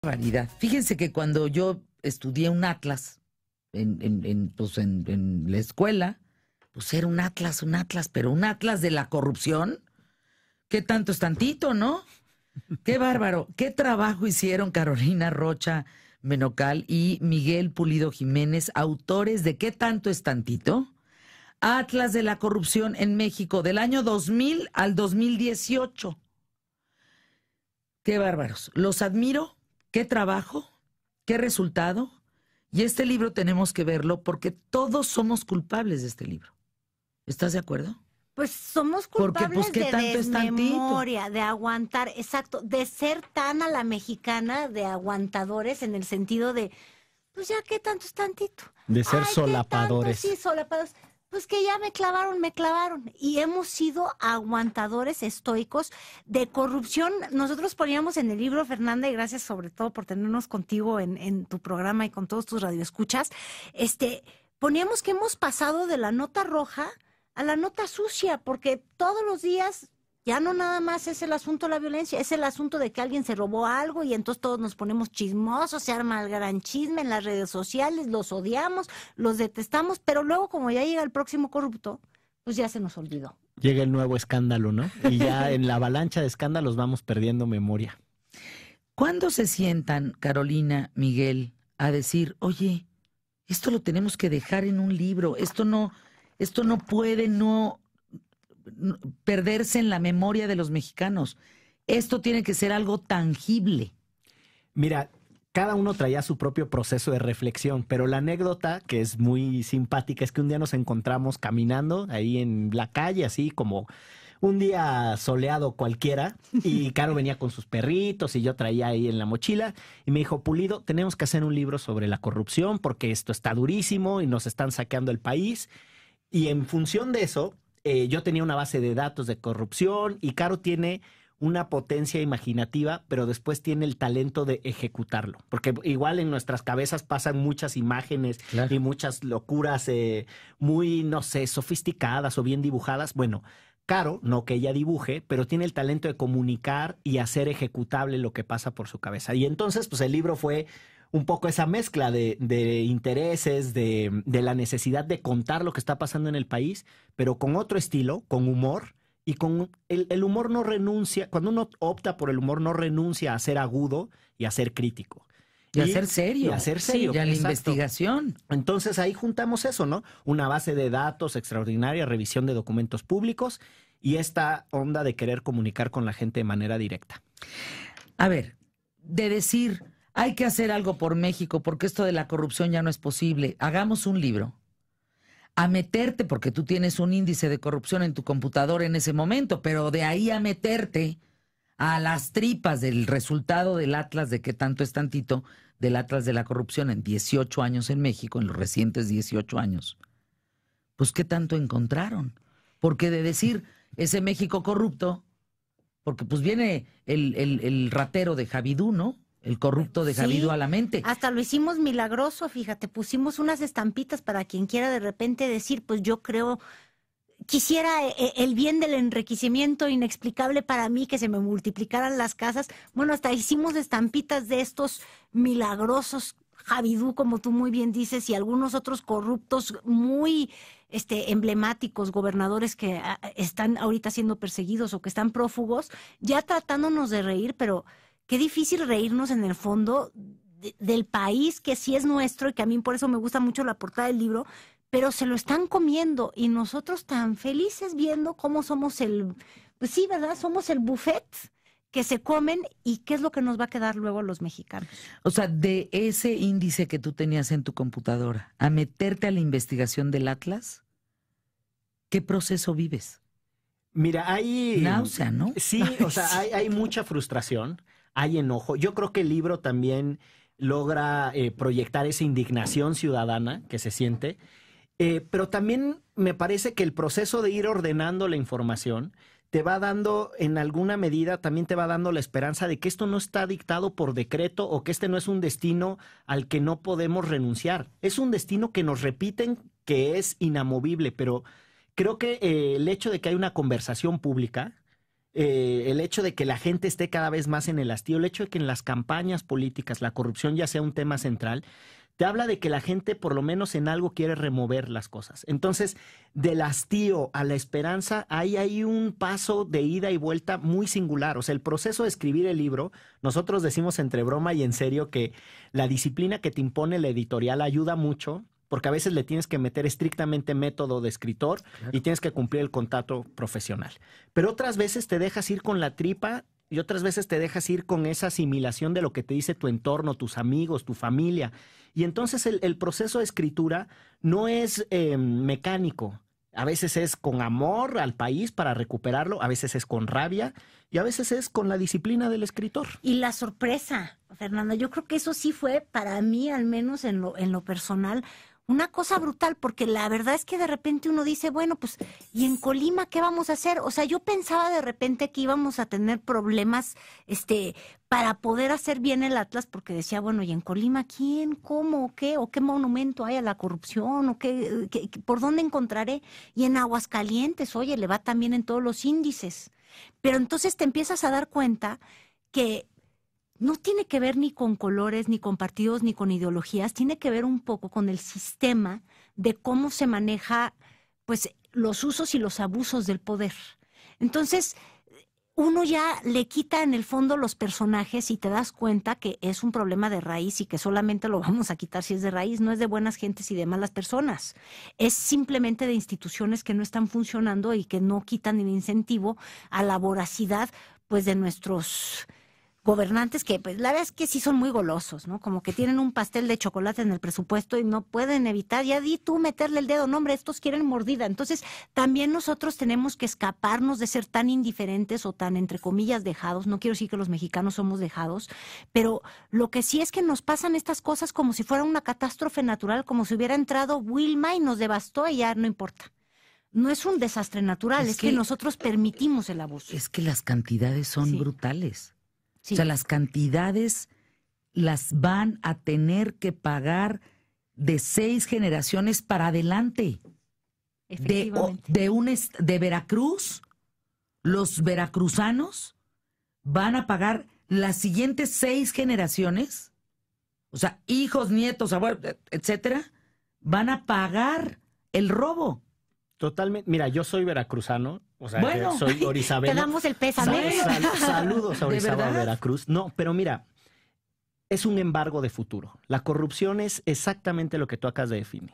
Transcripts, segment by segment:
Realidad. Fíjense que cuando yo estudié un atlas en la escuela, pues era un atlas, pero un atlas de la corrupción. ¿Qué tanto es tantito, no? Qué bárbaro. Qué trabajo hicieron Carolina Rocha Menocal y Miguel Pulido Jiménez, autores de ¿Qué tanto es tantito? Atlas de la corrupción en México del año 2000 al 2018. Qué bárbaros. Los admiro. Qué trabajo, qué resultado. Y este libro tenemos que verlo porque todos somos culpables de este libro. ¿Estás de acuerdo? Pues somos Porque, culpables pues, ¿qué de tanto es tantito? desmemoria, de aguantar, exacto, de ser tan a la mexicana de aguantadores en el sentido de, pues ya, ¿qué tanto es tantito? De ser Ay, solapadores. ¿qué tanto? Sí, solapadores. Pues que ya me clavaron. Y hemos sido aguantadores estoicos de corrupción. Nosotros poníamos en el libro, Fernanda, y gracias sobre todo por tenernos contigo en tu programa y con todos tus radioescuchas, poníamos que hemos pasado de la nota roja a la nota sucia, porque todos los días ya no nada más es el asunto de la violencia, es el asunto de que alguien se robó algo y entonces todos nos ponemos chismosos, se arma el gran chisme en las redes sociales, los odiamos, los detestamos, pero luego como ya llega el próximo corrupto, pues ya se nos olvidó. Llega el nuevo escándalo, ¿no? Y ya en la avalancha de escándalos vamos perdiendo memoria. ¿Cuándo se sientan, Carolina, Miguel, a decir, oye, esto lo tenemos que dejar en un libro, esto no puede perderse en la memoria de los mexicanos? Esto tiene que ser algo tangible. Mira, cada uno traía su propio proceso de reflexión, pero la anécdota, que es muy simpática, es que un día nos encontramos caminando ahí en la calle, así como un día soleado cualquiera, y Caro venía con sus perritos y yo traía ahí en la mochila, y me dijo, Pulido, tenemos que hacer un libro sobre la corrupción porque esto está durísimo y nos están saqueando el país. Y en función de eso, yo tenía una base de datos de corrupción y Caro tiene una potencia imaginativa, pero después tiene el talento de ejecutarlo. Porque igual en nuestras cabezas pasan muchas imágenes, claro, y muchas locuras muy, no sé, sofisticadas o bien dibujadas. Bueno, Caro, no que ella dibuje, pero tiene el talento de comunicar y hacer ejecutable lo que pasa por su cabeza. Y entonces, pues el libro fue un poco esa mezcla de intereses, de la necesidad de contar lo que está pasando en el país, pero con otro estilo, con humor, y con el humor no renuncia, cuando uno opta por el humor no renuncia a ser agudo y a ser crítico. Y a ser serio. Y a ser serio. Sí, y a la investigación. Entonces ahí juntamos eso, ¿no? Una base de datos extraordinaria, revisión de documentos públicos y esta onda de querer comunicar con la gente de manera directa. A ver, de decir, hay que hacer algo por México porque esto de la corrupción ya no es posible. Hagamos un libro. A meterte, porque tú tienes un índice de corrupción en tu computadora en ese momento, pero de ahí a meterte a las tripas del resultado del Atlas de qué tanto es tantito, del Atlas de la corrupción en 18 años en México, en los recientes 18 años. Pues qué tanto encontraron. Porque de decir ese México corrupto, porque pues viene el ratero de Javidú, ¿no? El corrupto de Javidú a la mente. Hasta lo hicimos milagroso, fíjate, pusimos unas estampitas para quien quiera de repente decir, pues yo creo, quisiera el bien del enriquecimiento inexplicable para mí, que se me multiplicaran las casas. Bueno, hasta hicimos estampitas de estos milagrosos Javidú, como tú muy bien dices, y algunos otros corruptos muy emblemáticos, gobernadores que están ahorita siendo perseguidos o que están prófugos, ya tratándonos de reír, pero qué difícil reírnos en el fondo del país que sí es nuestro y que a mí por eso me gusta mucho la portada del libro, pero se lo están comiendo y nosotros tan felices viendo cómo somos pues sí, ¿verdad? Somos el buffet que se comen y qué es lo que nos va a quedar luego a los mexicanos. O sea, de ese índice que tú tenías en tu computadora, a meterte a la investigación del Atlas, ¿qué proceso vives? Mira, hay náusea, ¿no? Sí, o sea, hay mucha frustración, hay enojo. Yo creo que el libro también logra proyectar esa indignación ciudadana que se siente, pero también me parece que el proceso de ir ordenando la información te va dando, en alguna medida, también te va dando la esperanza de que esto no está dictado por decreto o que este no es un destino al que no podemos renunciar. Es un destino que nos repiten que es inamovible, pero creo que el hecho de que hay una conversación pública el hecho de que la gente esté cada vez más en el hastío, el hecho de que en las campañas políticas la corrupción ya sea un tema central, te habla de que la gente por lo menos en algo quiere remover las cosas. Entonces, del hastío a la esperanza, hay un paso de ida y vuelta muy singular. O sea, el proceso de escribir el libro, nosotros decimos entre broma y en serio que la disciplina que te impone la editorial ayuda mucho, porque a veces le tienes que meter estrictamente método de escritor y tienes que cumplir el contrato profesional. Pero otras veces te dejas ir con la tripa y otras veces te dejas ir con esa asimilación de lo que te dice tu entorno, tus amigos, tu familia. Y entonces el proceso de escritura no es mecánico. A veces es con amor al país para recuperarlo, a veces es con rabia y a veces es con la disciplina del escritor. Y la sorpresa, Fernanda, yo creo que eso sí fue para mí, al menos en lo personal, una cosa brutal, porque la verdad es que de repente uno dice, bueno, pues, ¿y en Colima qué vamos a hacer? O sea, yo pensaba de repente que íbamos a tener problemas, para poder hacer bien el Atlas, porque decía, bueno, ¿y en Colima quién, cómo, qué, o qué monumento hay a la corrupción, o qué, por dónde encontraré? Y en Aguascalientes, oye, le va también en todos los índices. Pero entonces te empiezas a dar cuenta que no tiene que ver ni con colores, ni con partidos, ni con ideologías, tiene que ver un poco con el sistema de cómo se maneja, pues, los usos y los abusos del poder. Entonces, uno ya le quita en el fondo los personajes y te das cuenta que es un problema de raíz y que solamente lo vamos a quitar si es de raíz, no es de buenas gentes y de malas personas. Es simplemente de instituciones que no están funcionando y que no quitan el incentivo a la voracidad, pues, de nuestros gobernantes, que pues la verdad es que sí son muy golosos, ¿no? Como que tienen un pastel de chocolate en el presupuesto y no pueden evitar, ya di tú meterle el dedo, no hombre, estos quieren mordida. Entonces también nosotros tenemos que escaparnos de ser tan indiferentes o tan, entre comillas, dejados. No quiero decir que los mexicanos somos dejados, pero lo que sí es que nos pasan estas cosas como si fuera una catástrofe natural, como si hubiera entrado Wilma y nos devastó y ya no importa. No es un desastre natural, es que nosotros permitimos el abuso. Es que las cantidades son brutales. Sí. O sea, las cantidades las van a tener que pagar de 6 generaciones para adelante. Efectivamente. De Veracruz, los veracruzanos van a pagar las siguientes 6 generaciones, o sea, hijos, nietos, abuelos, etcétera, van a pagar el robo. Totalmente. Mira, yo soy veracruzano, o sea, bueno, soy orizabeno. Te damos el pésame. Saludos a Orizaba, Veracruz. No, pero mira, es un embargo de futuro. La corrupción es exactamente lo que tú acabas de definir.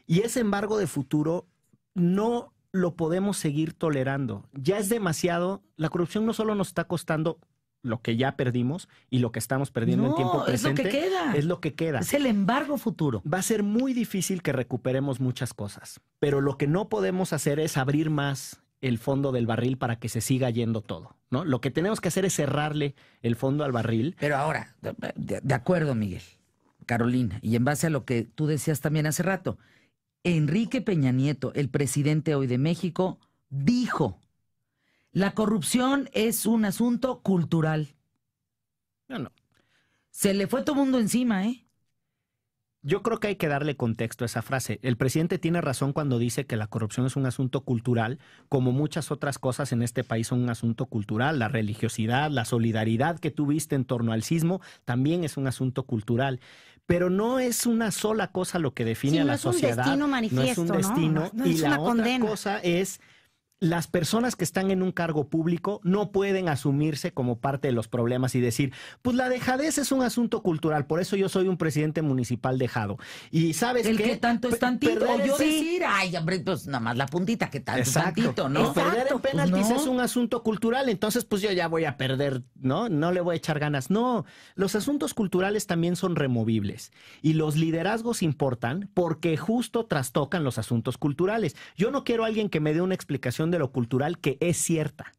Y ese embargo de futuro no lo podemos seguir tolerando. Ya es demasiado. La corrupción no solo nos está costando lo que ya perdimos y lo que estamos perdiendo en tiempo presente. Es lo que queda. Es lo que queda. Es el embargo futuro. Va a ser muy difícil que recuperemos muchas cosas, pero lo que no podemos hacer es abrir más el fondo del barril para que se siga yendo todo, ¿no? Lo que tenemos que hacer es cerrarle el fondo al barril. Pero ahora, de acuerdo, Miguel, Carolina, y en base a lo que tú decías también hace rato, Enrique Peña Nieto, el presidente hoy de México, dijo: la corrupción es un asunto cultural. No. Se le fue todo el mundo encima, ¿eh? Yo creo que hay que darle contexto a esa frase. El presidente tiene razón cuando dice que la corrupción es un asunto cultural, como muchas otras cosas en este país son un asunto cultural. La religiosidad, la solidaridad que tuviste en torno al sismo también es un asunto cultural. Pero no es una sola cosa lo que define a la sociedad. No es un destino manifiesto, no es un destino. No, y es la una otra condena. cosa es: las personas que están en un cargo público no pueden asumirse como parte de los problemas y decir, pues la dejadez es un asunto cultural, por eso yo soy un presidente municipal dejado. Y ¿sabes el qué? que tanto es tantito. O yo sí. decir, ay, hombre, pues nada más la puntita, que tanto es Exacto. tantito, ¿no? Y perder en penaltis pues no. es un asunto cultural, entonces pues yo ya voy a perder, ¿no? No le voy a echar ganas. No, los asuntos culturales también son removibles y los liderazgos importan porque justo trastocan los asuntos culturales. Yo no quiero a alguien que me dé una explicación de lo cultural que es cierta.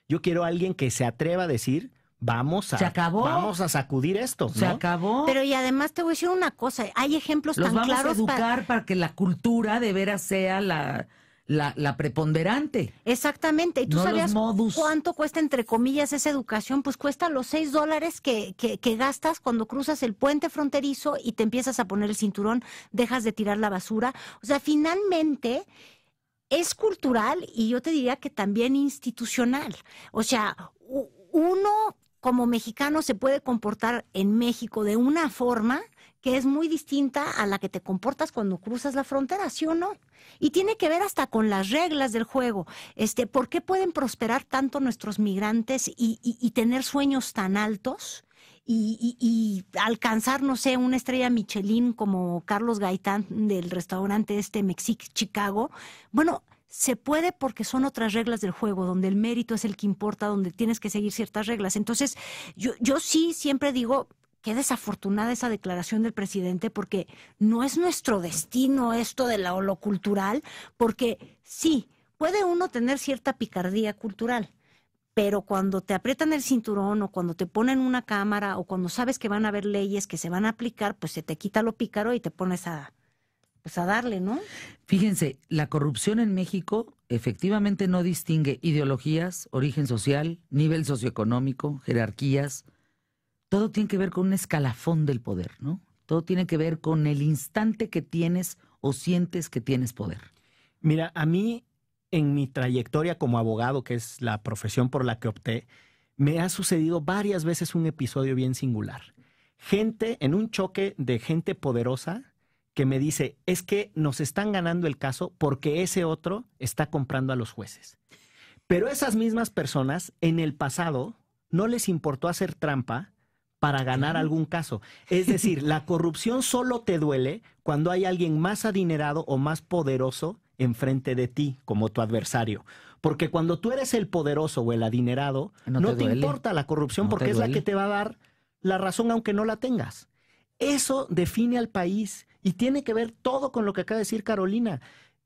Yo quiero a alguien que se atreva a decir, vamos a sacudir esto, ¿no? Se acabó. Pero y además te voy a decir una cosa, hay ejemplos Los tan vamos claros a educar para que la cultura de veras sea la preponderante. Exactamente. ¿Y tú no sabías los modus. cuánto cuesta, entre comillas, esa educación? Pues cuesta los $6 que gastas cuando cruzas el puente fronterizo y te empiezas a poner el cinturón, dejas de tirar la basura. O sea, finalmente es cultural y yo te diría que también institucional. O sea, uno como mexicano se puede comportar en México de una forma que es muy distinta a la que te comportas cuando cruzas la frontera, ¿sí o no? Y tiene que ver hasta con las reglas del juego. ¿Por qué pueden prosperar tanto nuestros migrantes y tener sueños tan altos? Y alcanzar, no sé, una estrella Michelin como Carlos Gaitán del restaurante Mexic Chicago. Bueno, se puede porque son otras reglas del juego, donde el mérito es el que importa, donde tienes que seguir ciertas reglas. Entonces, yo sí siempre digo, qué desafortunada esa declaración del presidente, porque no es nuestro destino esto de lo cultural, porque sí, puede uno tener cierta picardía cultural, pero cuando te aprietan el cinturón o cuando te ponen una cámara o cuando sabes que van a haber leyes que se van a aplicar, pues se te quita lo pícaro y te pones a darle, ¿no? Fíjense, la corrupción en México efectivamente no distingue ideologías, origen social, nivel socioeconómico, jerarquías. Todo tiene que ver con un escalafón del poder, ¿no? Todo tiene que ver con el instante que tienes o sientes que tienes poder. Mira, a mí, en mi trayectoria como abogado, que es la profesión por la que opté, me ha sucedido varias veces un episodio bien singular. En un choque de gente poderosa que me dice, es que nos están ganando el caso porque ese otro está comprando a los jueces. Pero esas mismas personas, en el pasado, no les importó hacer trampa para ganar algún caso. Es decir, la corrupción solo te duele cuando hay alguien más adinerado o más poderoso enfrente de ti, como tu adversario. Porque cuando tú eres el poderoso o el adinerado, no te importa la corrupción porque es la que te va a dar la razón aunque no la tengas. Eso define al país y tiene que ver todo con lo que acaba de decir Carolina.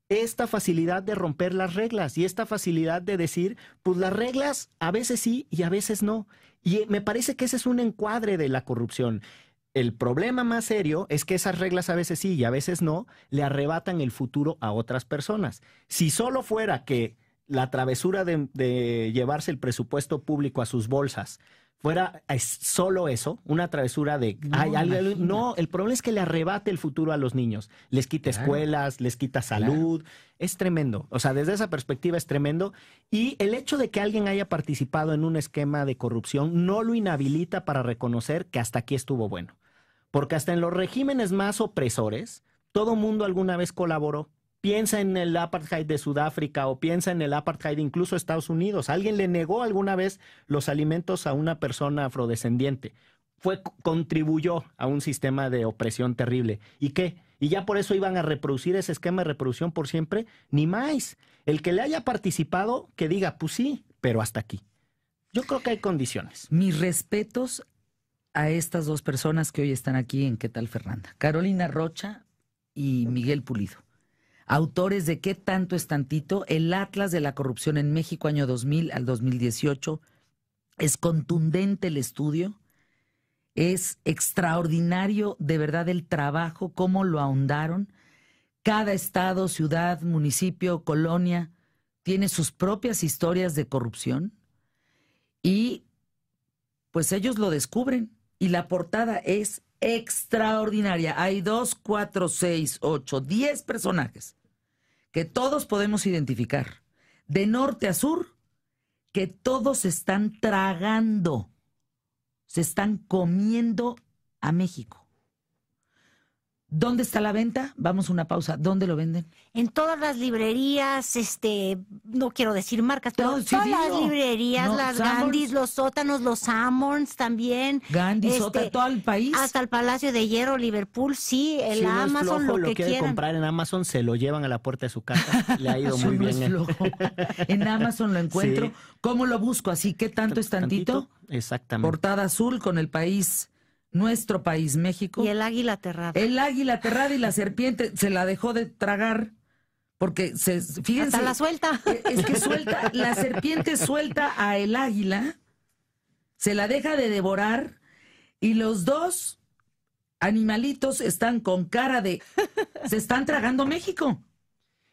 Esta facilidad de romper las reglas y esta facilidad de decir, pues las reglas a veces sí y a veces no. Y me parece que ese es un encuadre de la corrupción. El problema más serio es que esas reglas a veces sí y a veces no le arrebatan el futuro a otras personas. Si solo fuera que la travesura de llevarse el presupuesto público a sus bolsas fuera solo eso, una travesura de... No, el problema es que le arrebate el futuro a los niños. Les quita escuelas, les quita salud. Es tremendo. O sea, desde esa perspectiva es tremendo. Y el hecho de que alguien haya participado en un esquema de corrupción no lo inhabilita para reconocer que hasta aquí estuvo bueno. Porque hasta en los regímenes más opresores, todo mundo alguna vez colaboró. Piensa en el apartheid de Sudáfrica o piensa en el apartheid incluso de Estados Unidos. ¿Alguien le negó alguna vez los alimentos a una persona afrodescendiente? Contribuyó a un sistema de opresión terrible. ¿Y qué? ¿Y ya por eso iban a reproducir ese esquema de reproducción por siempre? Ni más. El que le haya participado, que diga, pues sí, pero hasta aquí. Yo creo que hay condiciones. Mis respetos a estas dos personas que hoy están aquí en ¿Qué tal, Fernanda? Carolina Rocha y Miguel Pulido. Autores de ¿Qué tanto es tantito? El Atlas de la Corrupción en México, año 2000 al 2018. Es contundente el estudio. Es extraordinario, de verdad, el trabajo, cómo lo ahondaron. Cada estado, ciudad, municipio, colonia, tiene sus propias historias de corrupción. Y pues ellos lo descubren. Y la portada es extraordinaria. Hay 2, 4, 6, 8, 10 personajes que todos podemos identificar, de norte a sur, que todos se están tragando, se están comiendo a México. ¿Dónde está la venta? Vamos a una pausa. ¿Dónde lo venden? En todas las librerías, no quiero decir marcas, pero todas las librerías, las Gandhis, los Sótanos, los Amorns también. Gandhi, Sótano, todo el país. Hasta el Palacio de Hierro, Liverpool, sí, el si Amazon, lo que quiere quieran. Comprar en Amazon, se lo llevan a la puerta de su casa. Le ha ido muy bien. En Amazon lo encuentro. Sí. ¿Cómo lo busco? Así, ¿qué tanto es tantito? Exactamente. Portada azul con el país... Nuestro país, México. Y el águila aterrada. El águila aterrada y la serpiente se la dejó de tragar porque fíjense. Hasta la suelta. Es que suelta, la serpiente suelta a el águila, se la deja de devorar y los dos animalitos están con cara de se están tragando México.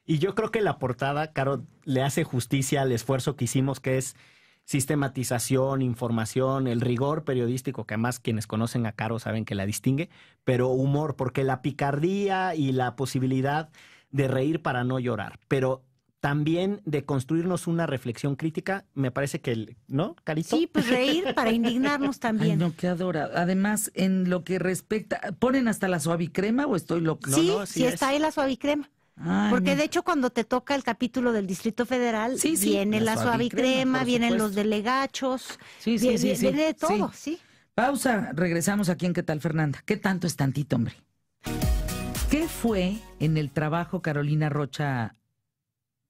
Y yo creo que la portada, Caro, le hace justicia al esfuerzo que hicimos, que es sistematización, información, el rigor periodístico, que además quienes conocen a Caro saben que la distingue, pero humor, porque la picardía y la posibilidad de reír para no llorar. Pero también de construirnos una reflexión crítica, me parece que, ¿no, Carito? Sí, pues reír para indignarnos Ay, también. no, qué adora. Además, en lo que respecta, ¿ponen hasta la suavicrema o estoy loca? Sí, no, sí está ahí la suavicrema. Ay, Porque no. de hecho cuando te toca el capítulo del Distrito Federal, Sí, sí, viene la la suavicrema, suavicrema, por vienen los supuesto. delegachos, Sí, sí, sí, sí. viene de todo, sí. Pausa, regresamos aquí en ¿Qué tal, Fernanda? ¿Qué tanto es tantito, hombre? ¿Qué fue en el trabajo Carolina Rocha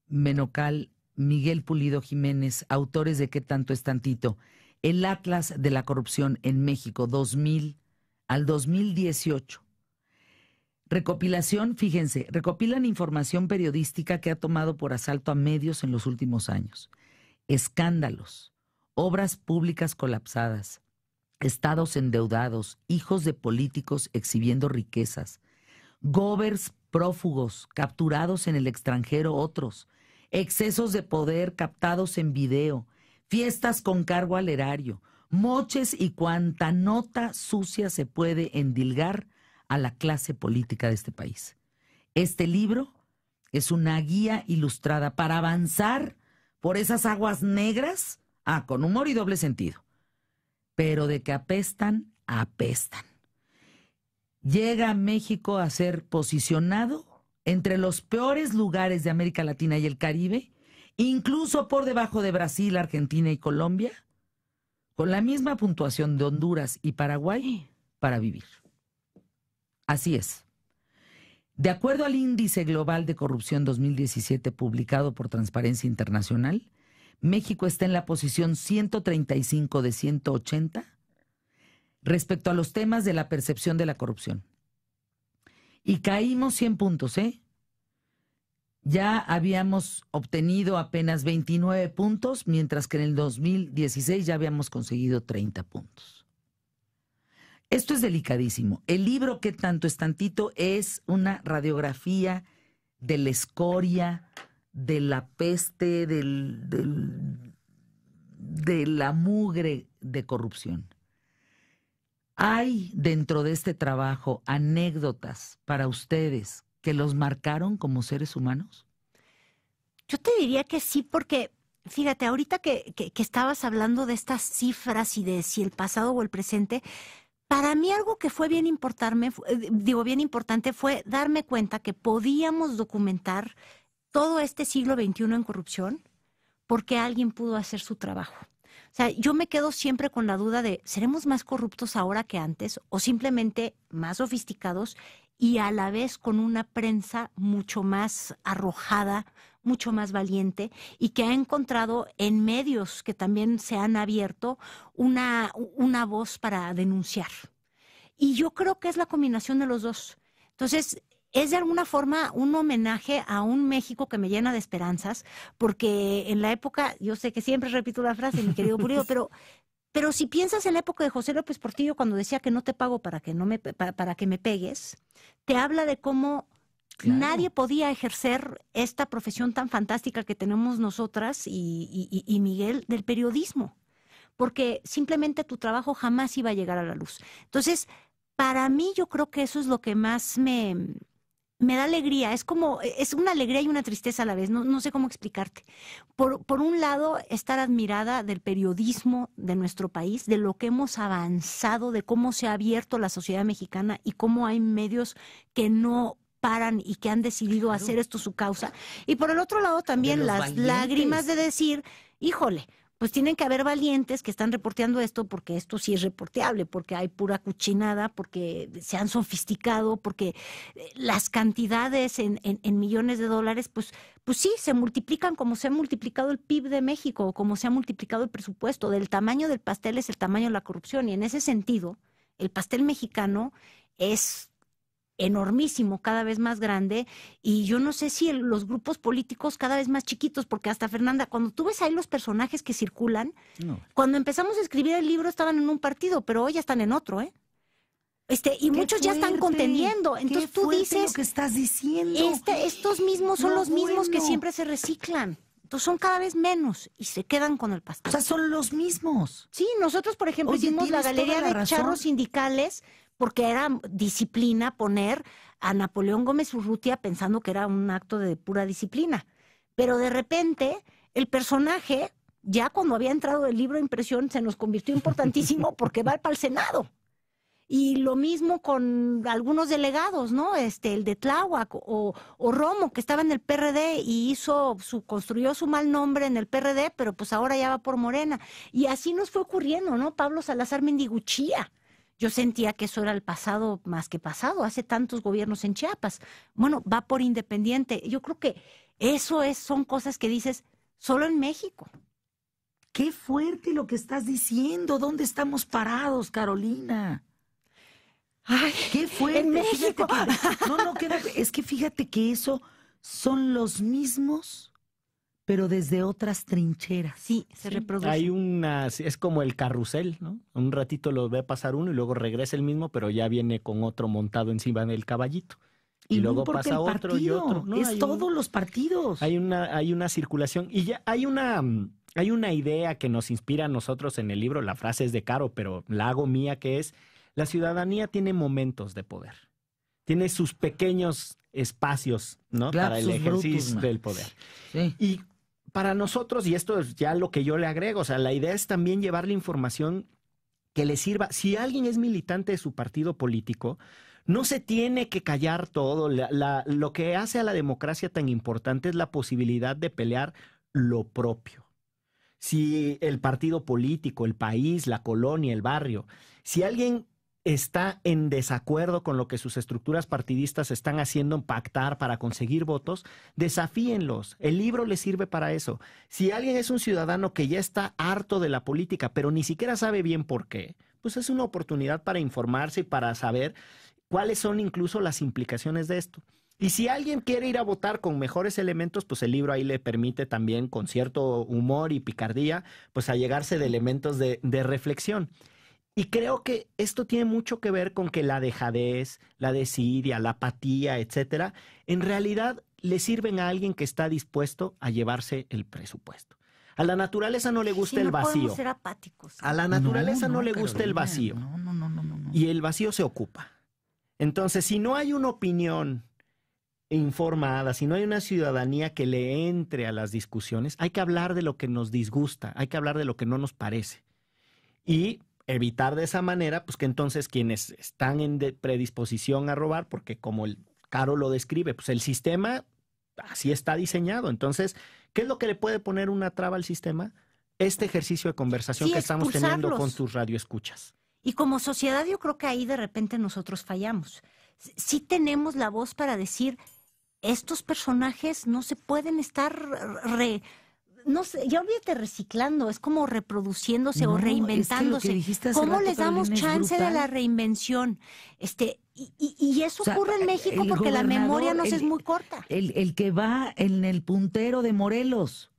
Menocal, Miguel Pulido Jiménez, autores de ¿Qué tanto es tantito? El Atlas de la Corrupción en México 2000 al 2018. Recopilación, fíjense, recopilan información periodística que ha tomado por asalto a medios en los últimos años. Escándalos, obras públicas colapsadas, estados endeudados, hijos de políticos exhibiendo riquezas, gobers prófugos capturados en el extranjero otros, excesos de poder captados en video, fiestas con cargo al erario, moches y cuanta nota sucia se puede endilgar a la clase política de este país. Este libro es una guía ilustrada para avanzar por esas aguas negras, con humor y doble sentido, pero de que apestan, apestan. Llega a México a ser posicionado entre los peores lugares de América Latina y el Caribe, incluso por debajo de Brasil, Argentina y Colombia, con la misma puntuación de Honduras y Paraguay para vivir. Así es. De acuerdo al Índice Global de Corrupción 2017 publicado por Transparencia Internacional, México está en la posición 135 de 180 respecto a los temas de la percepción de la corrupción. Y caímos 100 puntos, ¿eh? Ya habíamos obtenido apenas 29 puntos, mientras que en el 2016 ya habíamos conseguido 30 puntos. Esto es delicadísimo. El libro ¿Qué tanto es tantito? Es una radiografía de la escoria, de la peste, de la mugre de corrupción. ¿Hay dentro de este trabajo anécdotas para ustedes que los marcaron como seres humanos? Yo te diría que sí, porque fíjate, ahorita que estabas hablando de estas cifras y de si el pasado o el presente, para mí algo que fue bien importante fue darme cuenta que podíamos documentar todo este siglo XXI en corrupción porque alguien pudo hacer su trabajo. O sea, yo me quedo siempre con la duda de, ¿seremos más corruptos ahora que antes o simplemente más sofisticados y a la vez con una prensa mucho más arrojada, mucho más valiente y que ha encontrado en medios que también se han abierto una voz para denunciar? Y yo creo que es la combinación de los dos. Entonces, es de alguna forma un homenaje a un México que me llena de esperanzas, porque en la época, yo sé que siempre repito la frase, mi querido Pulido, pero si piensas en la época de José López Portillo, cuando decía que no te pago para que me pegues, te habla de cómo nadie podía ejercer esta profesión tan fantástica que tenemos nosotras y Miguel del periodismo, porque simplemente tu trabajo jamás iba a llegar a la luz. Entonces, para mí yo creo que eso es lo que más me da alegría. Es una alegría y una tristeza a la vez, no sé cómo explicarte. Por un lado, estar admirada del periodismo de nuestro país, de lo que hemos avanzado, de cómo se ha abierto la sociedad mexicana y cómo hay medios que no paran y que han decidido hacer esto su causa. Y por el otro lado también las valientes. lágrimas de decir, híjole, pues tienen que haber valientes que están reporteando esto porque esto sí es reporteable, porque hay pura cuchinada, porque se han sofisticado, porque las cantidades en millones de dólares, pues sí, se multiplican como se ha multiplicado el PIB de México o como se ha multiplicado el presupuesto. Del tamaño del pastel es el tamaño de la corrupción y en ese sentido, el pastel mexicano es enormísimo, cada vez más grande, y yo no sé si los grupos políticos cada vez más chiquitos, porque hasta Fernanda, cuando tú ves ahí los personajes que circulan, cuando empezamos a escribir el libro estaban en un partido, pero hoy ya están en otro, ¿eh? Y muchos ya están contendiendo. Entonces tú dices, lo que estás diciendo. Estos mismos son los mismos que siempre se reciclan. Entonces son cada vez menos y se quedan con el pastel. O sea, son los mismos. Sí, nosotros, por ejemplo, hicimos la galería de charros sindicales porque era disciplina poner a Napoleón Gómez Urrutia pensando que era un acto de pura disciplina. Pero de repente, el personaje, ya cuando había entrado el libro de impresión, se nos convirtió importantísimo porque va para el Senado. Y lo mismo con algunos delegados, ¿no? El de Tláhuac o Romo, que estaba en el PRD y construyó su mal nombre en el PRD, pero pues ahora ya va por Morena. Y así nos fue ocurriendo, ¿no? Pablo Salazar Mendiguchía. Yo sentía que eso era el pasado más que pasado, hace tantos gobiernos en Chiapas. Bueno, va por Independiente. Yo creo que son cosas que dices solo en México. Qué fuerte lo que estás diciendo. ¿Dónde estamos parados, Carolina? Ay, qué fuerte. En México. Es que fíjate que eso son los mismos, pero desde otras trincheras. Sí, se reproduce. Es como el carrusel, ¿no? Un ratito lo ve pasar uno y luego regresa el mismo, pero ya viene con otro montado encima del caballito. Y luego pasa otro y otro. No, es todos los partidos. Hay una circulación y ya hay una idea que nos inspira a nosotros en el libro. La frase es de Caro, pero la hago mía, que es: la ciudadanía tiene momentos de poder. Tiene sus pequeños espacios, ¿no? Para el ejercicio del poder. Sí. Y para nosotros, y esto es ya lo que yo le agrego, o sea, la idea es también llevarle información que le sirva. Si alguien es militante de su partido político, no se tiene que callar todo. Lo que hace a la democracia tan importante es la posibilidad de pelear lo propio. Si el partido político, el país, la colonia, el barrio, si alguien está en desacuerdo con lo que sus estructuras partidistas están haciendo pactar para conseguir votos, desafíenlos. El libro les sirve para eso. Si alguien es un ciudadano que ya está harto de la política, pero ni siquiera sabe bien por qué, pues es una oportunidad para informarse y para saber cuáles son incluso las implicaciones de esto. Y si alguien quiere ir a votar con mejores elementos, pues el libro ahí le permite también, con cierto humor y picardía, pues allegarse de elementos de reflexión. Y creo que esto tiene mucho que ver con que la dejadez, la desidia, la apatía, etcétera, en realidad le sirven a alguien que está dispuesto a llevarse el presupuesto. A la naturaleza no le gusta el vacío. No podemos ser apáticos. A la naturaleza no le gusta el vacío. No. Y el vacío se ocupa. Entonces, si no hay una opinión informada, si no hay una ciudadanía que le entre a las discusiones, hay que hablar de lo que nos disgusta, hay que hablar de lo que no nos parece. Y evitar de esa manera, pues que entonces quienes están en predisposición a robar, porque como el Caro lo describe, pues el sistema así está diseñado. Entonces, ¿qué es lo que le puede poner una traba al sistema? Este ejercicio de conversación que estamos teniendo con tus radioescuchas. Y como sociedad yo creo que ahí de repente nosotros fallamos. Sí tenemos la voz para decir, estos personajes no se pueden estar no sé, ya olvídate reciclando, es como reproduciéndose o reinventándose. ¿Cómo les damos chance de la reinvención? Y eso ocurre en México porque la memoria nos es muy corta. El que va en el puntero de Morelos,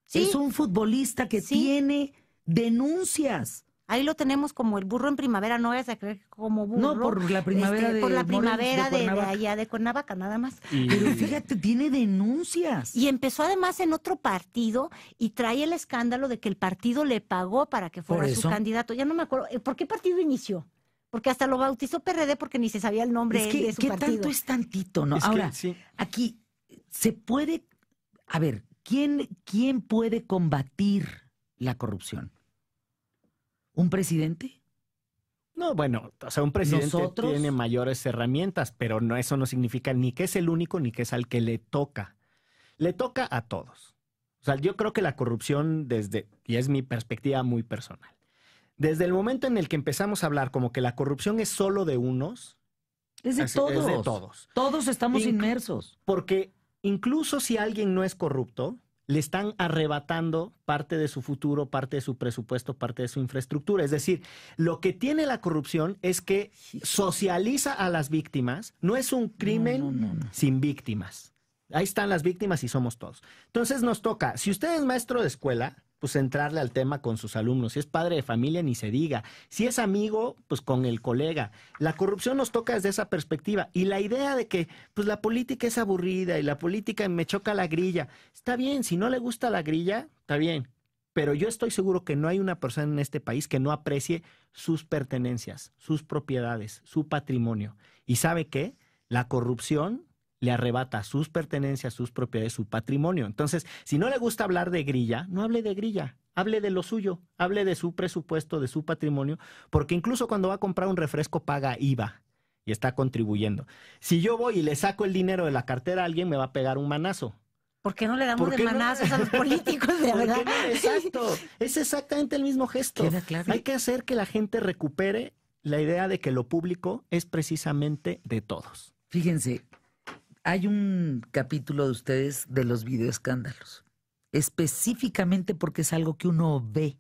¿sí? Es un futbolista que tiene denuncias. Ahí lo tenemos como el burro en primavera, no vayas a creer como burro. No, por la primavera por la primavera de Cuernavaca. allá de Cuernavaca, nada más. Pero fíjate, tiene denuncias. Y empezó además en otro partido y trae el escándalo de que el partido le pagó para que fuera su candidato. Ya no me acuerdo. ¿Por qué partido inició? Porque hasta lo bautizó PRD porque ni se sabía el nombre de su partido. ¿Qué tanto es tantito, no? Ahora, aquí se puede... A ver, ¿quién puede combatir la corrupción? ¿Un presidente? No, bueno, o sea, un presidente tiene mayores herramientas, pero eso no significa ni que es el único ni que es al que le toca. Le toca a todos. O sea, yo creo que la corrupción y es mi perspectiva muy personal, desde el momento en el que empezamos a hablar como que la corrupción es solo de unos, es de todos. Es de todos. Todos estamos inmersos. Porque incluso si alguien no es corrupto, le están arrebatando parte de su futuro, parte de su presupuesto, parte de su infraestructura. Es decir, lo que tiene la corrupción es que socializa a las víctimas. No es un crimen sin víctimas. Ahí están las víctimas y somos todos. Entonces nos toca, si usted es maestro de escuela, pues entrarle al tema con sus alumnos. Si es padre de familia, ni se diga. Si es amigo, pues con el colega. La corrupción nos toca desde esa perspectiva. Y la idea de que pues la política es aburrida y la política me choca la grilla. Está bien, si no le gusta la grilla, está bien. Pero yo estoy seguro que no hay una persona en este país que no aprecie sus pertenencias, sus propiedades, su patrimonio. ¿Y sabe qué? La corrupción le arrebata sus pertenencias, sus propiedades, su patrimonio. Entonces, si no le gusta hablar de grilla, no hable de grilla, hable de lo suyo, hable de su presupuesto, de su patrimonio, porque incluso cuando va a comprar un refresco paga IVA y está contribuyendo. Si yo voy y le saco el dinero de la cartera a alguien, me va a pegar un manazo. ¿Por qué no le damos de manazos a los políticos, de verdad? No? Exacto, es exactamente el mismo gesto. Queda claro. Hay que hacer que la gente recupere la idea de que lo público es precisamente de todos. Fíjense, hay un capítulo de ustedes de los videoescándalos, específicamente porque es algo que uno ve,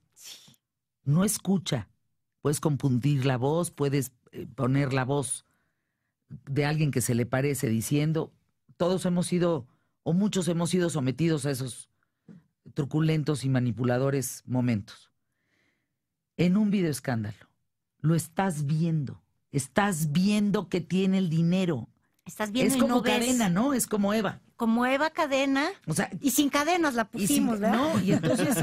no escucha. Puedes confundir la voz, puedes poner la voz de alguien que se le parece diciendo, todos hemos sido, o muchos hemos sido sometidos a esos truculentos y manipuladores momentos. En un videoescándalo, lo estás viendo que tiene el dinero. Estás viendo es como y no Cadena, ves. ¿no? Es como Eva. Como Eva Cadena, O sea, y sin cadenas la pusimos, ¿verdad? no, y entonces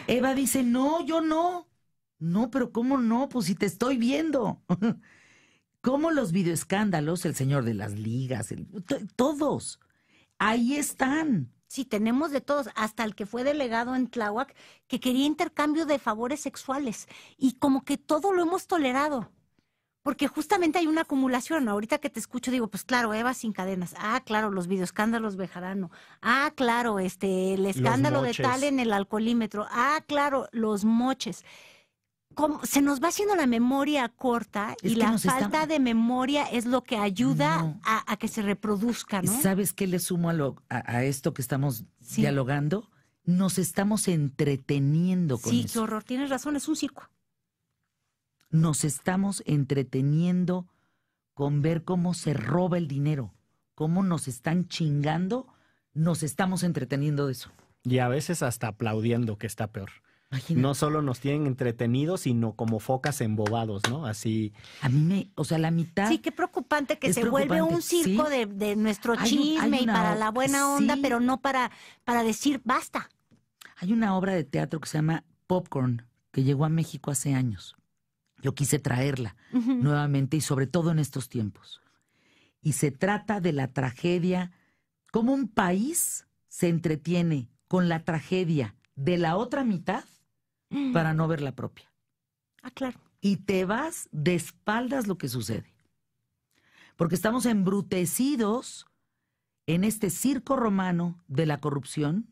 Eva dice, no, yo no. No, pero ¿cómo no? Pues si te estoy viendo. Como los videoescándalos, el señor de las ligas, todos, ahí están. Sí, tenemos de todos, hasta el que fue delegado en Tláhuac, que quería intercambio de favores sexuales. Y como que todo lo hemos tolerado. Porque justamente hay una acumulación. Ahorita que te escucho digo, pues claro, Eva sin cadenas. Ah, claro, los videoescándalos Bejarano. Ah, claro, el escándalo de tal en el alcoholímetro. Ah, claro, los moches. Se nos va haciendo la memoria corta y la falta de memoria es lo que ayuda a que se reproduzca, ¿no? ¿Sabes qué le sumo a esto que estamos dialogando? Nos estamos entreteniendo con eso. Sí, qué horror, tienes razón, es un circo. Nos estamos entreteniendo con ver cómo se roba el dinero, cómo nos están chingando, nos estamos entreteniendo de eso. Y a veces hasta aplaudiendo, que está peor. Imagínate. No solo nos tienen entretenidos, sino como focas embobados, ¿no? Así. A mí la mitad. Sí, qué preocupante que se vuelve un circo de nuestro chisme y para la buena onda, pero no para decir basta. Hay una obra de teatro que se llama Popcorn, que llegó a México hace años. Yo quise traerla nuevamente y sobre todo en estos tiempos. Y se trata de la tragedia, cómo un país se entretiene con la tragedia de la otra mitad para no ver la propia. Ah, claro. Y te vas de espaldas lo que sucede. Porque estamos embrutecidos en este circo romano de la corrupción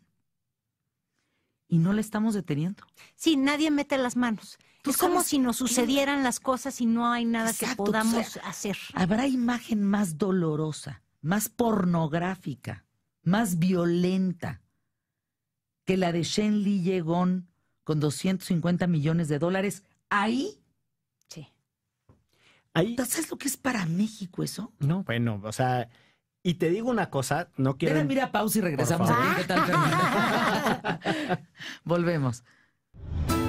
y no la estamos deteniendo. Sí, nadie mete las manos. Es como si nos sucedieran las cosas y no hay nada que podamos hacer. ¿Habrá imagen más dolorosa, más pornográfica, más violenta que la de Shen Li Yegon con $250 millones? Ahí. Sí. Ahí. ¿Sabes lo que es para México eso? No, bueno, o sea, y te digo una cosa, no quiero. Deben ir a pausa y regresamos aquí. ¿Qué tal, Fernanda? Volvemos.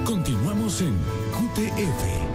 Continuamos en QTF.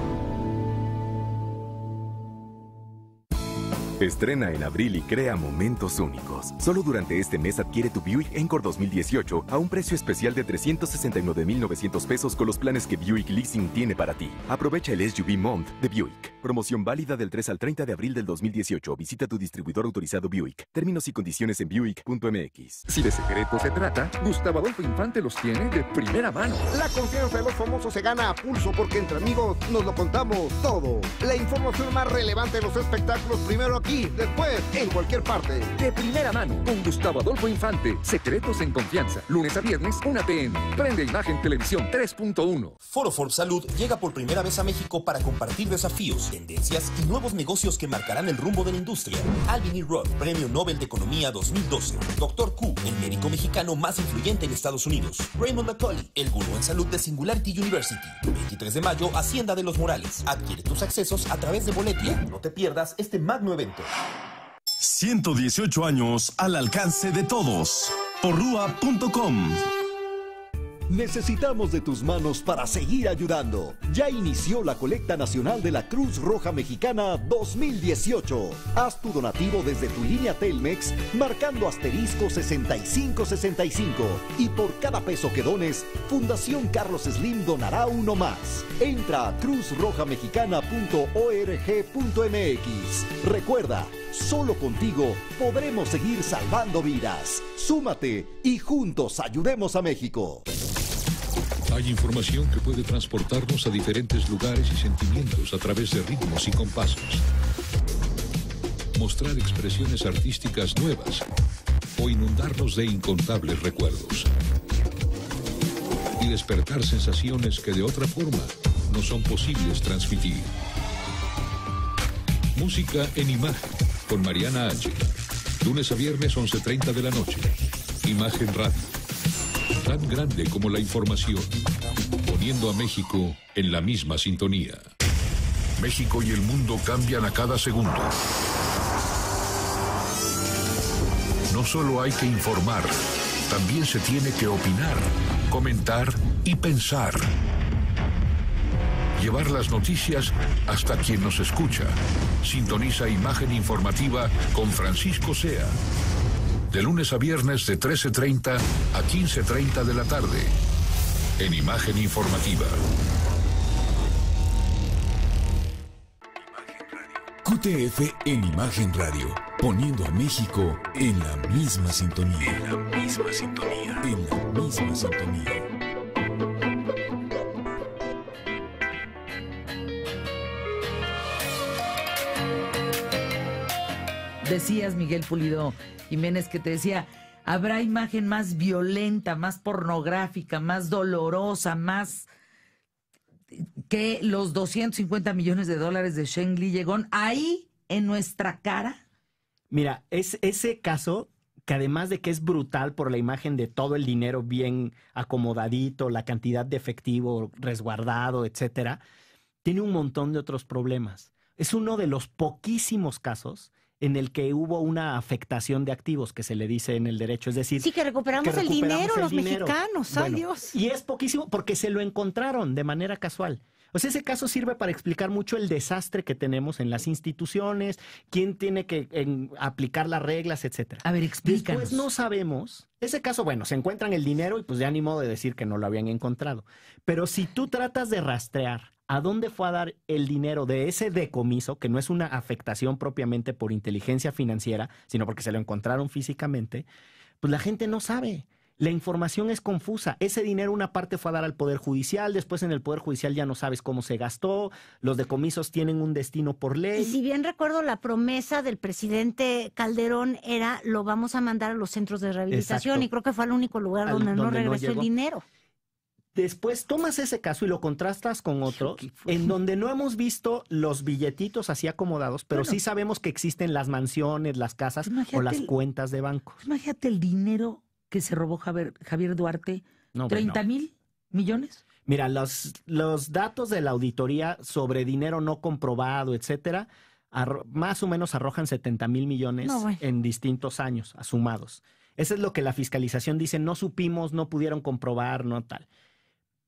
Estrena en abril y crea momentos únicos. Solo durante este mes adquiere tu Buick Encore 2018 a un precio especial de $369,900 pesos con los planes que Buick Leasing tiene para ti. Aprovecha el SUV Month de Buick. Promoción válida del 3 al 30 de abril del 2018. Visita tu distribuidor autorizado Buick. Términos y condiciones en Buick.mx. Si de secretos se trata, Gustavo Adolfo Infante los tiene de primera mano. La confianza de los famosos se gana a pulso porque entre amigos nos lo contamos todo. La información más relevante de los espectáculos primero aquí, después en cualquier parte. De primera mano, con Gustavo Adolfo Infante. Secretos en confianza. Lunes a viernes, 1 p.m. Prende Imagen Televisión 3.1. Foro For Salud llega por primera vez a México para compartir desafíos, tendencias y nuevos negocios que marcarán el rumbo de la industria. Alvin E. Roth, Premio Nobel de Economía 2012. Dr. Q, el médico mexicano más influyente en Estados Unidos. Raymond McCauley, el gurú en salud de Singularity University. 23 de mayo, Hacienda de los Morales. Adquiere tus accesos a través de Boletia. No te pierdas este magno evento. 118 años al alcance de todos. Porrua.com. Necesitamos de tus manos para seguir ayudando. Ya inició la colecta nacional de la Cruz Roja Mexicana 2018. Haz tu donativo desde tu línea Telmex marcando asterisco 6565 y por cada peso que dones, Fundación Carlos Slim donará uno más. Entra a cruzrojamexicana.org.mx. Recuerda, solo contigo podremos seguir salvando vidas. Súmate y juntos ayudemos a México. Hay información que puede transportarnos a diferentes lugares y sentimientos a través de ritmos y compasos. Mostrar expresiones artísticas nuevas o inundarnos de incontables recuerdos. Y despertar sensaciones que de otra forma no son posibles transmitir. Música en imagen con Mariana H. Lunes a viernes 11:30 de la noche. Imagen Radio. Tan grande como la información, poniendo a México en la misma sintonía. México y el mundo cambian a cada segundo. No solo hay que informar, también se tiene que opinar, comentar y pensar. Llevar las noticias hasta quien nos escucha. Sintoniza Imagen Informativa con Francisco Sea. De lunes a viernes de 13:30 a 15:30 de la tarde. En Imagen Informativa. QTF en Imagen Radio. Poniendo a México en la misma sintonía. En la misma sintonía. En la misma sintonía. Decías, Miguel Pulido Jiménez, que te decía, habrá imagen más violenta, más pornográfica, más dolorosa, más que los 250 millones de dólares de Shen Li Yegon ahí en nuestra cara. Mira, es ese caso que además de que es brutal por la imagen de todo el dinero bien acomodadito, la cantidad de efectivo resguardado, etcétera, tiene un montón de otros problemas. Es uno de los poquísimos casos en el que hubo una afectación de activos, que se le dice en el derecho, es decir... Sí, que recuperamos el dinero, los mexicanos, ¡ay Dios! Y es poquísimo porque se lo encontraron de manera casual. O sea, ese caso sirve para explicar mucho el desastre que tenemos en las instituciones, quién tiene que aplicar las reglas, etcétera. A ver, explícanos. Después no sabemos. Ese caso, bueno, se encuentran el dinero y pues ya ni modo de decir que no lo habían encontrado. Pero si tú tratas de rastrear a dónde fue a dar el dinero de ese decomiso, que no es una afectación propiamente por inteligencia financiera, sino porque se lo encontraron físicamente, pues la gente no sabe. La información es confusa. Ese dinero una parte fue a dar al Poder Judicial, después en el Poder Judicial ya no sabes cómo se gastó, los decomisos tienen un destino por ley. Y si bien recuerdo, la promesa del presidente Calderón era lo vamos a mandar a los centros de rehabilitación. Exacto. Y creo que fue el único lugar donde no regresó el dinero. Después tomas ese caso y lo contrastas con otro en donde no hemos visto los billetitos así acomodados, pero sí sabemos que existen las mansiones, las casas o las cuentas de bancos. Imagínate el dinero que se robó Javier Duarte, no, 30,000 millones. Mira, los datos de la auditoría sobre dinero no comprobado, etcétera, más o menos arrojan 70,000 millones en distintos años, asumados. Eso es lo que la fiscalización dice, no supimos, no pudieron comprobar, no tal.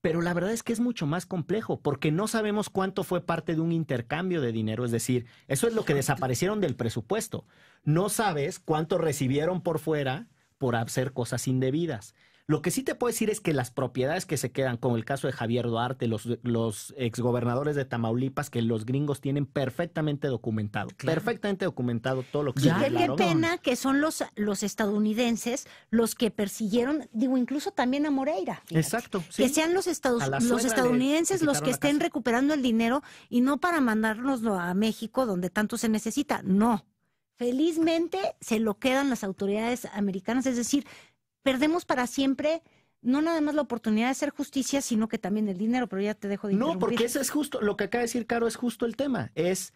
Pero la verdad es que es mucho más complejo, porque no sabemos cuánto fue parte de un intercambio de dinero, es decir, eso es lo que desaparecieron del presupuesto. No sabes cuánto recibieron por fuera por hacer cosas indebidas. Lo que sí te puedo decir es que las propiedades que se quedan, como el caso de Javier Duarte, los exgobernadores de Tamaulipas, que los gringos tienen perfectamente documentado, perfectamente documentado todo lo que se qué pena que son los estadounidenses los que persiguieron, digo, incluso también a Moreira. Fíjate, exacto. Sí. Que sean los estadounidenses los que estén recuperando el dinero y no para mandárnoslo a México donde tanto se necesita, no. Felizmente se lo quedan las autoridades americanas, es decir, perdemos para siempre no nada más la oportunidad de hacer justicia, sino que también el dinero, pero ya te dejo de interrumpir. No, porque eso es justo, lo que acaba de decir Caro es justo el tema, es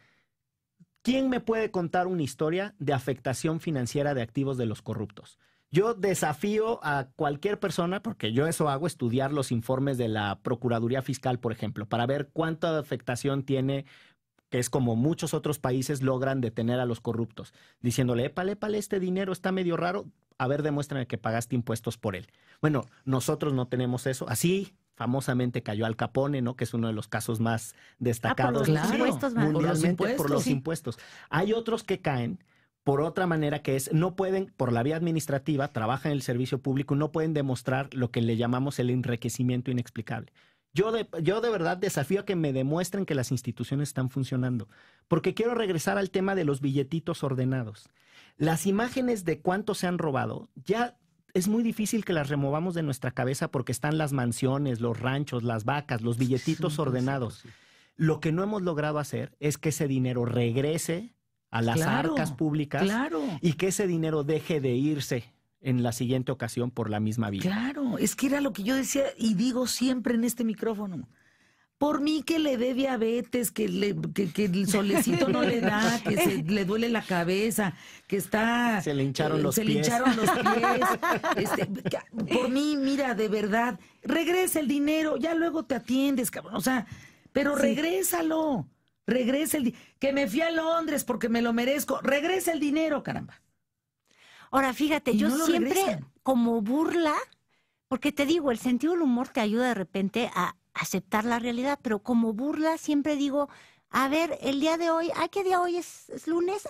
¿quién me puede contar una historia de afectación financiera de activos de los corruptos? Yo desafío a cualquier persona, porque yo eso hago, estudiar los informes de la Procuraduría Fiscal, por ejemplo, para ver cuánta afectación tiene, que es como muchos otros países logran detener a los corruptos, diciéndole, épale, este dinero está medio raro, a ver, demuéstrame que pagaste impuestos por él. Bueno, nosotros no tenemos eso. Así famosamente cayó Al Capone, ¿no? Que es uno de los casos más destacados mundialmente por los impuestos. Hay otros que caen por otra manera, que es, no pueden, por la vía administrativa, trabajan en el servicio público, no pueden demostrar lo que le llamamos el enriquecimiento inexplicable. Yo de verdad desafío a que me demuestren que las instituciones están funcionando, porque quiero regresar al tema de los billetitos ordenados. Las imágenes de cuánto se han robado, ya es muy difícil que las removamos de nuestra cabeza porque están las mansiones, los ranchos, las vacas, los billetitos ordenados. Lo que no hemos logrado hacer es que ese dinero regrese a las arcas públicas y que ese dinero deje de irse en la siguiente ocasión por la misma vía. Claro, es que era lo que yo decía y digo siempre en este micrófono. Por mí que le dé diabetes, que el solecito no le da, que le duele la cabeza, que está... Se le hincharon los pies. Por mí, mira, de verdad, regresa el dinero, ya luego te atiendes, cabrón. O sea, pero regrésalo. Regresa que me fui a Londres porque me lo merezco. Regresa el dinero, caramba. Ahora, fíjate, yo siempre como burla, porque te digo, el sentido del humor te ayuda de repente a aceptar la realidad, pero como burla siempre digo, a ver, el día de hoy, ¿qué día hoy es lunes?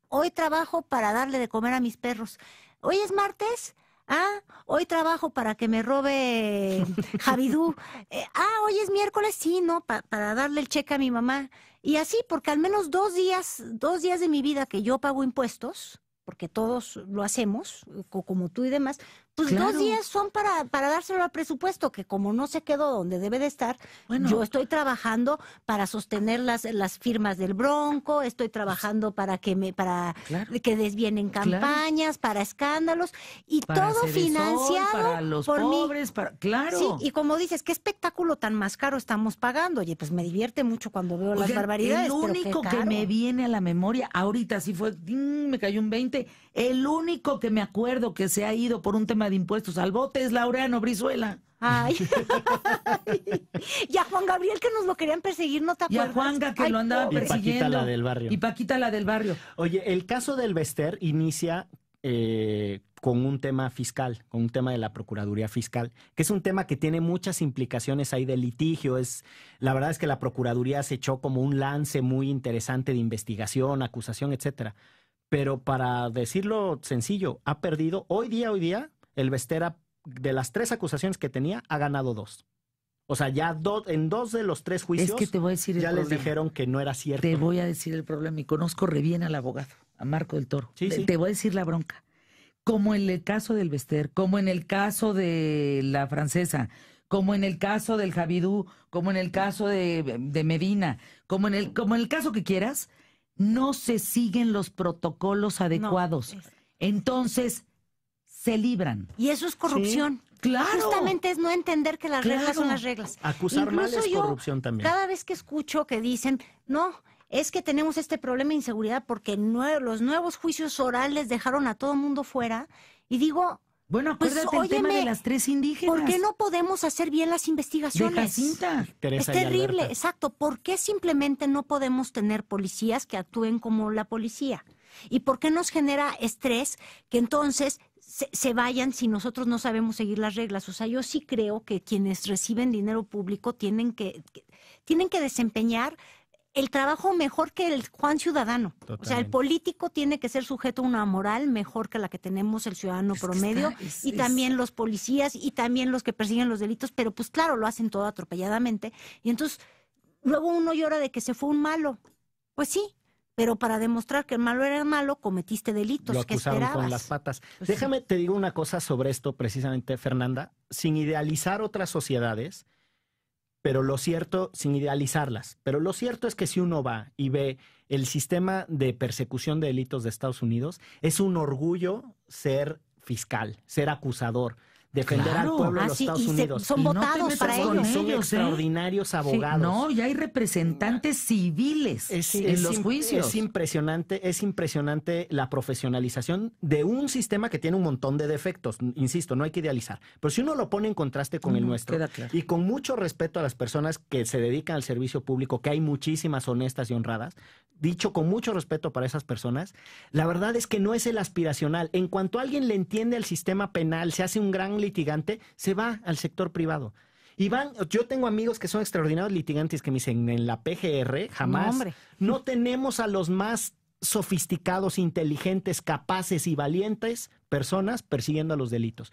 Hoy trabajo para darle de comer a mis perros. ¿Hoy es martes? Hoy trabajo para que me robe Javidú. Hoy es miércoles, sí, ¿no? Para darle el cheque a mi mamá. Y así, porque al menos 2 días de mi vida que yo pago impuestos, porque todos lo hacemos, como tú y demás, pues 2 días son para dárselo al presupuesto, que como no se quedó donde debe de estar, yo estoy trabajando para sostener las firmas del Bronco, estoy trabajando para que desvienen campañas, para escándalos, y para todo financiado para los por pobres, mí. Sí, y como dices, qué espectáculo tan más caro estamos pagando. Oye, pues me divierte mucho cuando veo las barbaridades. El único que me viene a la memoria, ahorita sí fue, me cayó un 20, el único que me acuerdo que se ha ido por un tema de impuestos al bote es Laureano Brizuela. Ay. Y a Juan Gabriel que nos lo querían perseguir, ¿no te acuerdas? Y a Juanga que lo andaba persiguiendo. Y Paquita la del barrio. Y Paquita la del barrio. Oye, el caso del Bester inicia con un tema fiscal, con un tema de la Procuraduría Fiscal, que es un tema que tiene muchas implicaciones ahí de litigio. La verdad es que la Procuraduría se echó como un lance muy interesante de investigación, acusación, etcétera. Pero para decirlo sencillo, ha perdido. Hoy día, el Bester, de las 3 acusaciones que tenía, ha ganado 2. O sea, ya en 2 de los 3 juicios, es que te voy a decir ya les dijeron que no era cierto. Te voy a decir el problema, y conozco re bien al abogado, a Marco del Toro. Sí. Te voy a decir la bronca. Como en el caso del Bester, como en el caso de la francesa, como en el caso del Javidú, como en el caso de Medina, como en el caso que quieras, no se siguen los protocolos adecuados. Entonces, se libran. Y eso es corrupción. Sí, claro. Justamente es no entender que las reglas son las reglas. Acusar mal es corrupción también. Cada vez que escucho que dicen, no, es que tenemos este problema de inseguridad porque los nuevos juicios orales dejaron a todo el mundo fuera, y digo... Bueno, acuérdate el tema de las 3 indígenas. ¿Por qué no podemos hacer bien las investigaciones? De Jacinta. Es terrible, exacto. ¿Por qué simplemente no podemos tener policías que actúen como la policía? ¿Y por qué nos genera estrés que entonces se vayan si nosotros no sabemos seguir las reglas? O sea, yo sí creo que quienes reciben dinero público tienen que desempeñar el trabajo mejor que el Juan ciudadano. Totalmente. O sea, el político tiene que ser sujeto a una moral mejor que la que tenemos el ciudadano promedio, y también los policías y también los que persiguen los delitos, pero pues claro, lo hacen todo atropelladamente. Y entonces luego uno llora de que se fue un malo. Pues sí, pero para demostrar que el malo era malo, cometiste delitos. Lo acusaron con las patas. Pues déjame, te digo una cosa sobre esto precisamente, Fernanda, sin idealizar otras sociedades, pero lo cierto, sin idealizarlas, pero lo cierto es que si uno va y ve el sistema de persecución de delitos de Estados Unidos, es un orgullo ser fiscal, ser acusador. defender Claro. al pueblo de los Estados Unidos. Son Y no te votados metas para con ello. Son ellos, extraordinarios Sí, abogados. no, y hay representantes civiles en los juicios. Es impresionante la profesionalización de un sistema que tiene un montón de defectos. Insisto, no hay que idealizar. Pero si uno lo pone en contraste con el nuestro, queda claro. y con mucho respeto a las personas que se dedican al servicio público, que hay muchísimas honestas y honradas, dicho con mucho respeto para esas personas, la verdad es que no es el aspiracional. En cuanto alguien le entiende al sistema penal, se hace un gran litigante, se va al sector privado. Y yo tengo amigos que son extraordinarios litigantes que me dicen, en la PGR jamás, no tenemos a los más sofisticados, inteligentes, capaces y valientes personas persiguiendo a los delitos.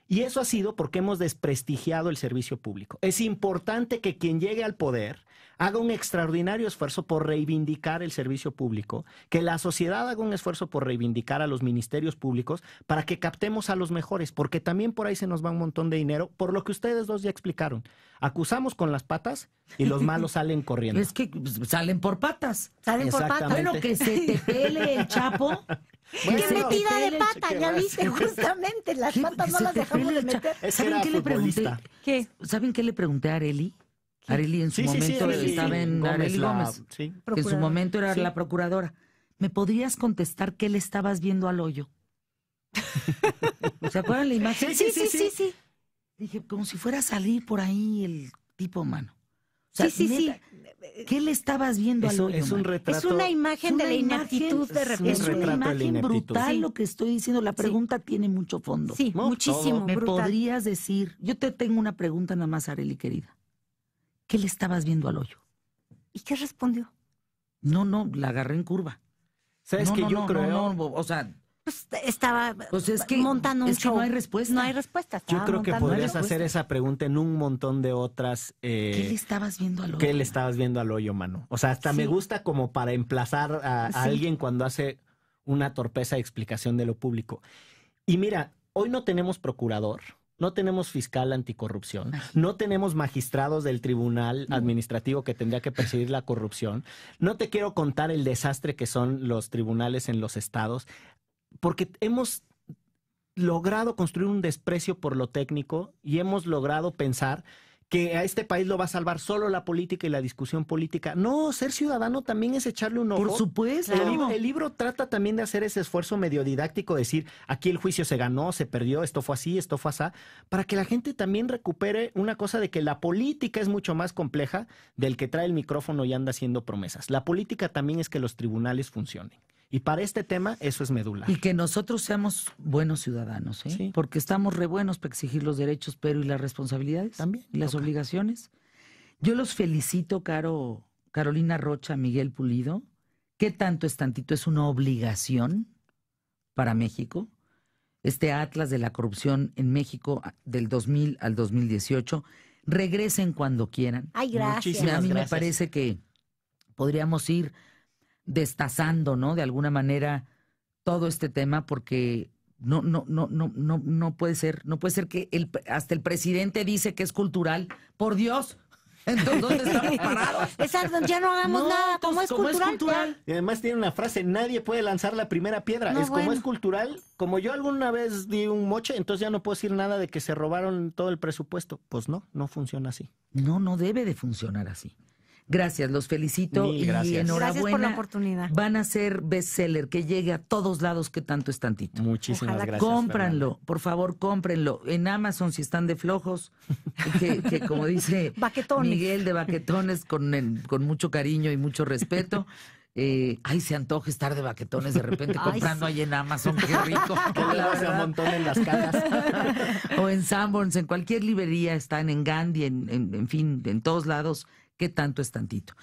Y eso ha sido porque hemos desprestigiado el servicio público. Es importante que quien llegue al poder haga un extraordinario esfuerzo por reivindicar el servicio público, que la sociedad haga un esfuerzo por reivindicar a los ministerios públicos para que captemos a los mejores, porque también por ahí se nos va un montón de dinero, por lo que ustedes dos ya explicaron. Acusamos con las patas y los malos salen corriendo. Es que salen por patas. Salen por patas. Bueno, que se te pele el Chapo. ¡Qué metida de pata! Ya viste, justamente, las patas no las dejamos de meter. ¿Saben qué le pregunté? ¿Qué? ¿Saben qué le pregunté a Arely? Arely en su momento estaba en Arely Gómez, que en su momento era la procuradora. ¿Me podrías contestar qué le estabas viendo al hoyo? ¿Se acuerdan la imagen? Sí. Dije, como si fuera a salir por ahí el tipo, mano. O sea, neta, ¿qué le estabas viendo al hoyo? Es un retrato. Es una imagen de la ineptitud de repente. Es una imagen brutal Sí. lo que estoy diciendo. La pregunta tiene mucho fondo. Sí, muchísimo. ¿Me brutal. podrías decir? Yo te tengo una pregunta nada más, Arely, querida. ¿Qué le estabas viendo al hoyo? ¿Y qué respondió? No, la agarré en curva. ¿Sabes qué yo creo? O sea, Pues estaba es que, montando un show. No hay respuesta. No hay respuesta. Yo creo que montando podrías una hacer esa pregunta en un montón de otras. ¿Qué le estabas viendo al hoyo? ¿Qué le estabas viendo al hoyo, mano? O sea, hasta me gusta como para emplazar a alguien cuando hace una torpeza de explicación de lo público. Y mira, hoy no tenemos procurador, no tenemos fiscal anticorrupción, no tenemos magistrados del tribunal administrativo que tendría que perseguir la corrupción. No te quiero contar el desastre que son los tribunales en los estados, porque hemos logrado construir un desprecio por lo técnico y hemos logrado pensar que a este país lo va a salvar solo la política y la discusión política. No, ser ciudadano también es echarle un ojo. Por supuesto. El libro trata también de hacer ese esfuerzo medio didáctico, decir, aquí el juicio se ganó, se perdió, esto fue así, esto fue así, para que la gente también recupere una cosa de que la política es mucho más compleja del que trae el micrófono y anda haciendo promesas. La política también es que los tribunales funcionen. Y para este tema, eso es medular. Y que nosotros seamos buenos ciudadanos, ¿eh? Sí. Porque estamos re buenos para exigir los derechos, pero ¿y las responsabilidades? También. ¿Y las obligaciones? Yo los felicito, Carolina Rocha, Miguel Pulido. ¿Qué tanto es tantito? Es una obligación para México. Este Atlas de la corrupción en México del 2000 al 2018. Regresen cuando quieran. Ay, gracias. Muchísimas A mí gracias. me parece que podríamos ir destazando, ¿no? De alguna manera todo este tema, porque no puede ser, que hasta el presidente dice que es cultural. Por Dios. Entonces, ¿dónde estamos parados? Exacto, ya no hagamos nada, como es cultural. Ya. Y además tiene una frase, nadie puede lanzar la primera piedra. No, como bueno. es cultural, como yo alguna vez di un moche, entonces ya no puedo decir nada de que se robaron todo el presupuesto. Pues no funciona así. No debe de funcionar así. Gracias, los felicito. Mil gracias. Y enhorabuena. Gracias por la oportunidad. Van a ser bestseller, que llegue a todos lados, que tanto es tantito. Muchísimas Ojalá. gracias. Cómpranlo, Fernanda. por favor, cómprenlo. En Amazon, si están de flojos, que como dice Baquetones. Miguel, de baquetones, con mucho cariño y mucho respeto. Ay, se antoja estar de baquetones de repente Ay, comprando ahí en Amazon, qué rico. Que le vas a un montón en las cajas. O en Sanborns, en cualquier librería, están en Gandhi, en fin, en todos lados. ¿Qué tanto es tantito?